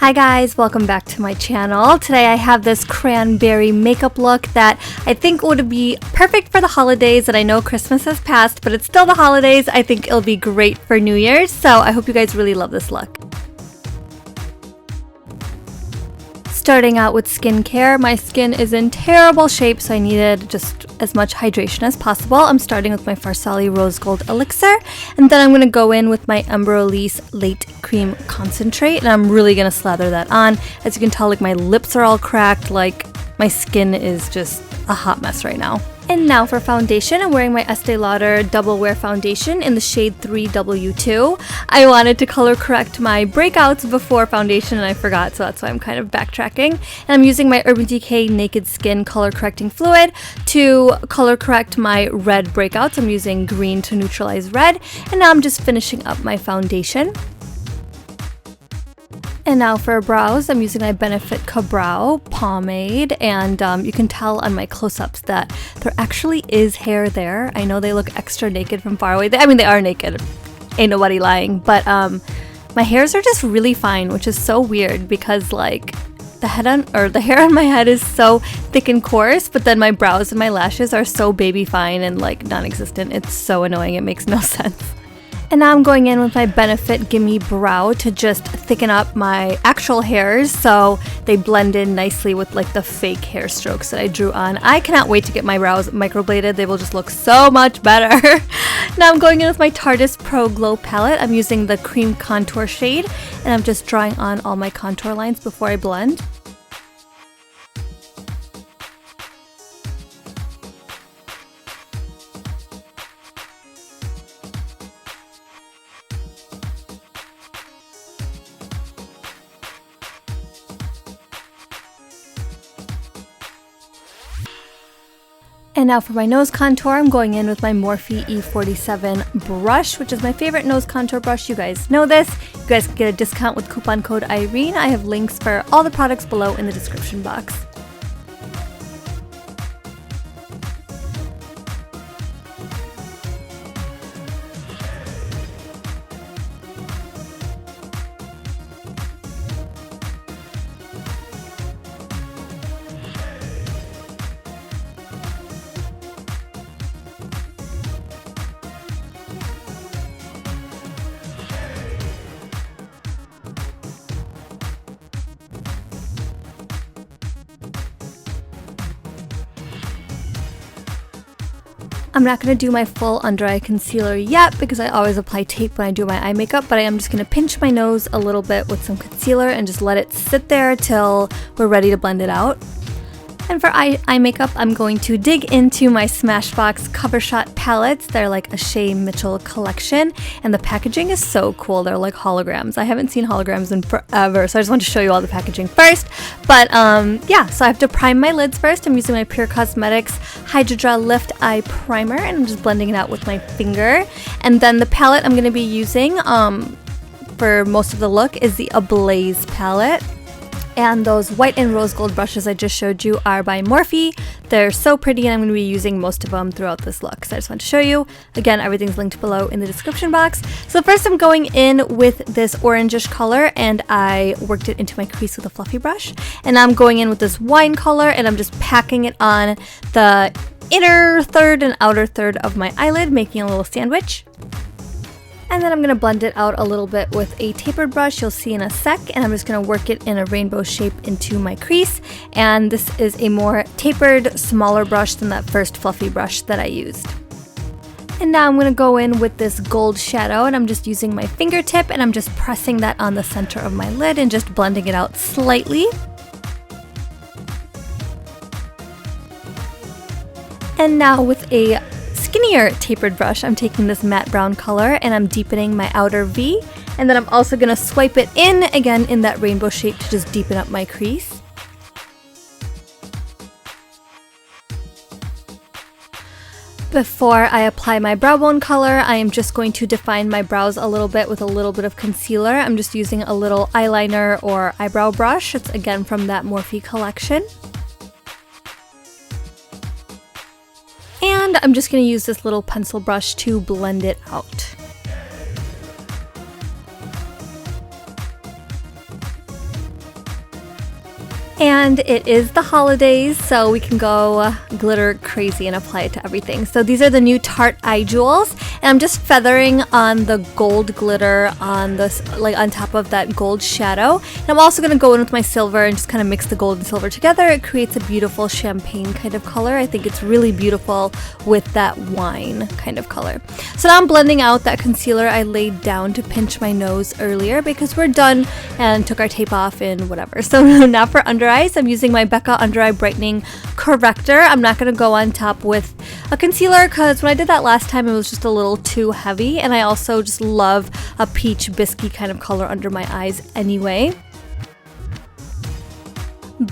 Hi guys, welcome back to my channel. Today I have this cranberry makeup look that I think would be perfect for the holidays, and I know Christmas has passed, but it's still the holidays. I think it'll be great for New Year's, so I hope you guys really love this look. Starting out with skincare, my skin is in terrible shape, so I needed just as much hydration as possible. I'm starting with my Farsali Rose Gold Elixir, and then I'm going to go in with my EMBRYOLISSE Late Cream Concentrate, and I'm really going to slather that on. As you can tell, like, my lips are all cracked, like my skin is just a hot mess right now. And now for foundation, I'm wearing my Estée Lauder Double Wear Foundation in the shade 3W2. I wanted to color correct my breakouts before foundation and I forgot, so that's why I'm kind of backtracking. And I'm using my Urban Decay Naked Skin Color Correcting Fluid to color correct my red breakouts. I'm using green to neutralize red, and now I'm just finishing up my foundation. And now for brows, I'm using my Benefit Ka-Brow pomade, and you can tell on my close-ups that there actually is hair there. I know they look extra naked from far away. I mean, they are naked, ain't nobody lying, but my hairs are just really fine, which is so weird because, like, the hair on my head is so thick and coarse, but then my brows and my lashes are so baby fine and like non-existent. It's so annoying, it makes no sense. And now I'm going in with my Benefit Gimme Brow to just thicken up my actual hairs so they blend in nicely with like the fake hair strokes that I drew on. I cannot wait to get my brows microbladed. They will just look so much better. Now I'm going in with my Tarte Pro Glow palette. I'm using the cream contour shade, and I'm just drawing on all my contour lines before I blend. And now for my nose contour, I'm going in with my Morphe E47 brush, which is my favorite nose contour brush. You guys know this. You guys can get a discount with coupon code Irene. I have links for all the products below in the description box. I'm not going to do my full under eye concealer yet because I always apply tape when I do my eye makeup, but I am just going to pinch my nose a little bit with some concealer and just let it sit there till we're ready to blend it out. And for eye makeup, I'm going to dig into my Smashbox Cover Shot palettes. They're like a Shea Mitchell collection, and the packaging is so cool. They're like holograms. I haven't seen holograms in forever, so I just want to show you all the packaging first. But yeah, so I have to prime my lids first. I'm using my Pure Cosmetics Hydra Lift Eye Primer, and I'm just blending it out with my finger. And then the palette I'm going to be using for most of the look is the Ablaze palette. And those white and rose gold brushes I just showed you are by Morphe. They're so pretty, and I'm going to be using most of them throughout this look. So I just want to show you. Again, everything's linked below in the description box. So first I'm going in with this orangish color, and I worked it into my crease with a fluffy brush. And now I'm going in with this wine color, and I'm just packing it on the inner third and outer third of my eyelid, making a little sandwich. And then I'm going to blend it out a little bit with a tapered brush, you'll see in a sec, and I'm just going to work it in a rainbow shape into my crease. And this is a more tapered, smaller brush than that first fluffy brush that I used. And now I'm going to go in with this gold shadow, and I'm just using my fingertip, and I'm just pressing that on the center of my lid and just blending it out slightly. And now with a skinnier tapered brush, I'm taking this matte brown color and I'm deepening my outer V, and then I'm also going to swipe it in again in that rainbow shape to just deepen up my crease. Before I apply my brow bone color, I am just going to define my brows a little bit with a little bit of concealer. I'm just using a little eyeliner or eyebrow brush. It's again from that Morphe collection. And I'm just going to use this little pencil brush to blend it out. And it is the holidays, so we can go glitter crazy and apply it to everything. So these are the new Tarte eye jewels, and I'm just feathering on the gold glitter on this, like on top of that gold shadow. And I'm also going to go in with my silver and just kind of mix the gold and silver together. It creates a beautiful champagne kind of color. I think it's really beautiful with that wine kind of color. So now I'm blending out that concealer I laid down to pinch my nose earlier because we're done and took our tape off and whatever. So now for under eyes, I'm using my Becca Under Eye Brightening Corrector. I'm not going to go on top with a concealer because when I did that last time it was just a little too heavy, and I also just love a peach biscuit kind of color under my eyes anyway.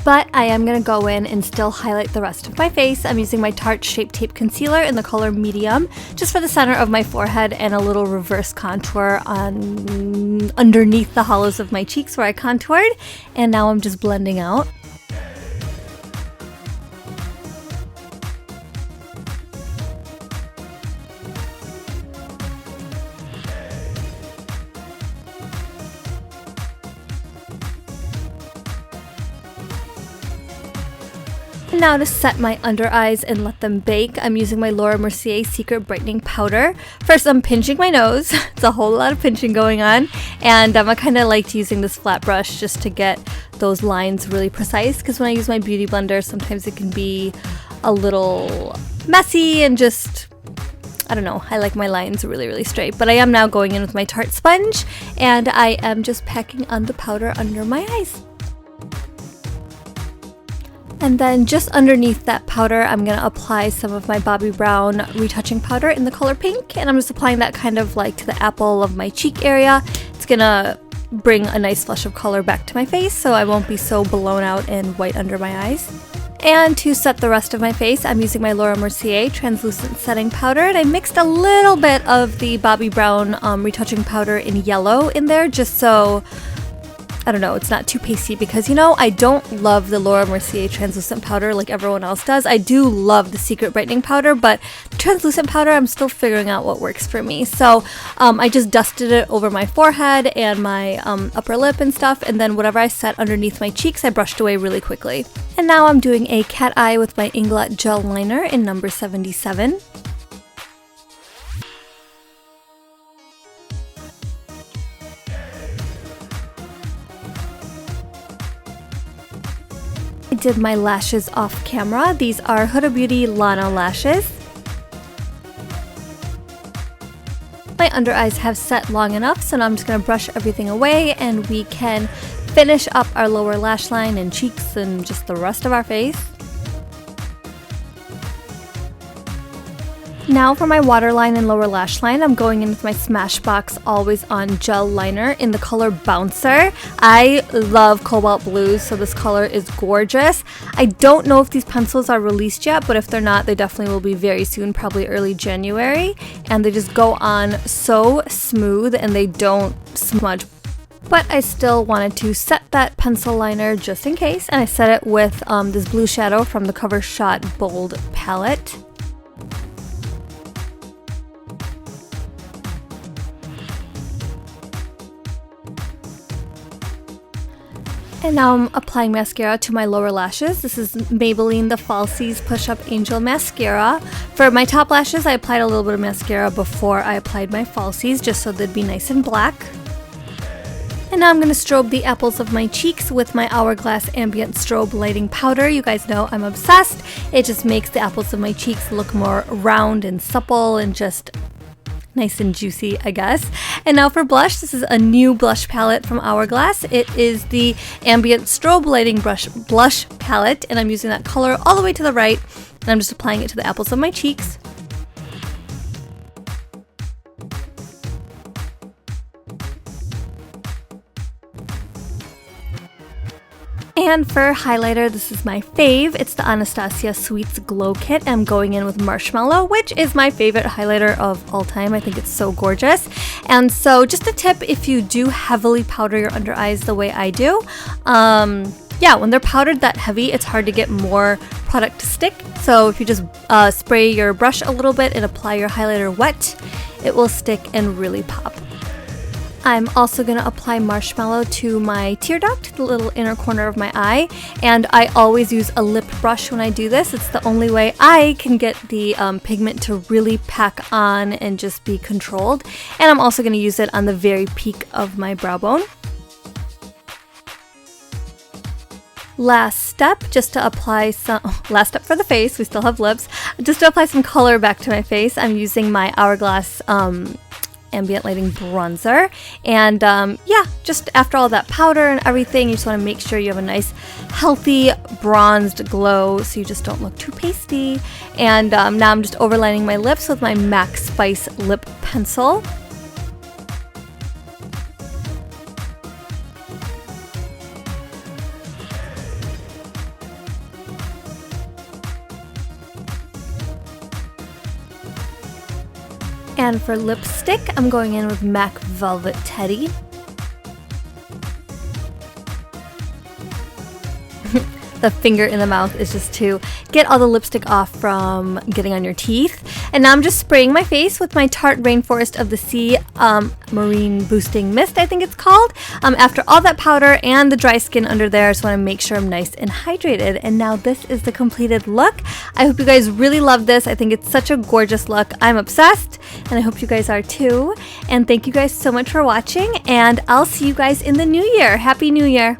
But I am going to go in and still highlight the rest of my face. I'm using my Tarte Shape Tape Concealer in the color Medium, just for the center of my forehead and a little reverse contour on underneath the hollows of my cheeks where I contoured. And now I'm just blending out. Now to set my under eyes and let them bake, I'm using my Laura Mercier Secret Brightening Powder. First, I'm pinching my nose. It's a whole lot of pinching going on, and I kind of liked using this flat brush just to get those lines really precise, because when I use my beauty blender, sometimes it can be a little messy and just, I don't know, I like my lines really straight. But I am now going in with my Tarte sponge, and I am just packing on the powder under my eyes. And then just underneath that powder, I'm going to apply some of my Bobbi Brown retouching powder in the color pink. And I'm just applying that kind of like to the apple of my cheek area. It's going to bring a nice flush of color back to my face so I won't be so blown out and white under my eyes. And to set the rest of my face, I'm using my Laura Mercier Translucent Setting Powder. And I mixed a little bit of the Bobbi Brown retouching powder in yellow in there just so, I don't know, it's not too pasty, because, you know, I don't love the Laura Mercier translucent powder like everyone else does. I do love the Secret Brightening Powder, but the translucent powder, I'm still figuring out what works for me. So I just dusted it over my forehead and my upper lip and stuff, and then whatever I set underneath my cheeks, I brushed away really quickly. And now I'm doing a cat eye with my Inglot Gel Liner in number 77. I did my lashes off camera. These are Huda Beauty Lana lashes. My under eyes have set long enough, so now I'm just going to brush everything away and we can finish up our lower lash line and cheeks and just the rest of our face. Now for my waterline and lower lash line, I'm going in with my Smashbox Always On Gel Liner in the color Bouncer. I love cobalt blues, so this color is gorgeous. I don't know if these pencils are released yet, but if they're not, they definitely will be very soon, probably early January. And they just go on so smooth and they don't smudge. But I still wanted to set that pencil liner just in case, and I set it with this blue shadow from the Cover Shot Bold palette. And now I'm applying mascara to my lower lashes. This is Maybelline the Falsies Push Up Angel Mascara. For my top lashes, I applied a little bit of mascara before I applied my falsies, just so they'd be nice and black. And now I'm going to strobe the apples of my cheeks with my Hourglass Ambient Strobe Lighting Powder. You guys know I'm obsessed. It just makes the apples of my cheeks look more round and supple and just nice and juicy, I guess. And now for blush, this is a new blush palette from Hourglass. It is the Ambient Strobe Lighting Blush Palette, and I'm using that color all the way to the right, and I'm just applying it to the apples of my cheeks. And for highlighter, this is my fave. It's the Anastasia Sweets Glow Kit. I'm going in with Marshmallow, which is my favorite highlighter of all time. I think it's so gorgeous. And so just a tip, if you do heavily powder your under eyes the way I do, yeah, when they're powdered that heavy, it's hard to get more product to stick. So if you just spray your brush a little bit and apply your highlighter wet, it will stick and really pop. I'm also going to apply marshmallow to my tear duct, the little inner corner of my eye, and I always use a lip brush when I do this. It's the only way I can get the pigment to really pack on and just be controlled. And I'm also going to use it on the very peak of my brow bone. Last step, just to apply some, last step for the face, we still have lips, just to apply some color back to my face, I'm using my Hourglass ambient lighting bronzer. And yeah, just after all that powder and everything, you just want to make sure you have a nice healthy bronzed glow so you just don't look too pasty. And now I'm just overlining my lips with my MAC Spice lip pencil. And for lipstick, I'm going in with MAC Velvet Teddy. The finger in the mouth is just to get all the lipstick off from getting on your teeth. And now I'm just spraying my face with my Tarte Rainforest of the Sea Marine Boosting Mist, I think it's called. After all that powder and the dry skin under there, I just want to make sure I'm nice and hydrated. And now this is the completed look. I hope you guys really love this. I think it's such a gorgeous look. I'm obsessed, and I hope you guys are too. And thank you guys so much for watching, and I'll see you guys in the new year. Happy New Year!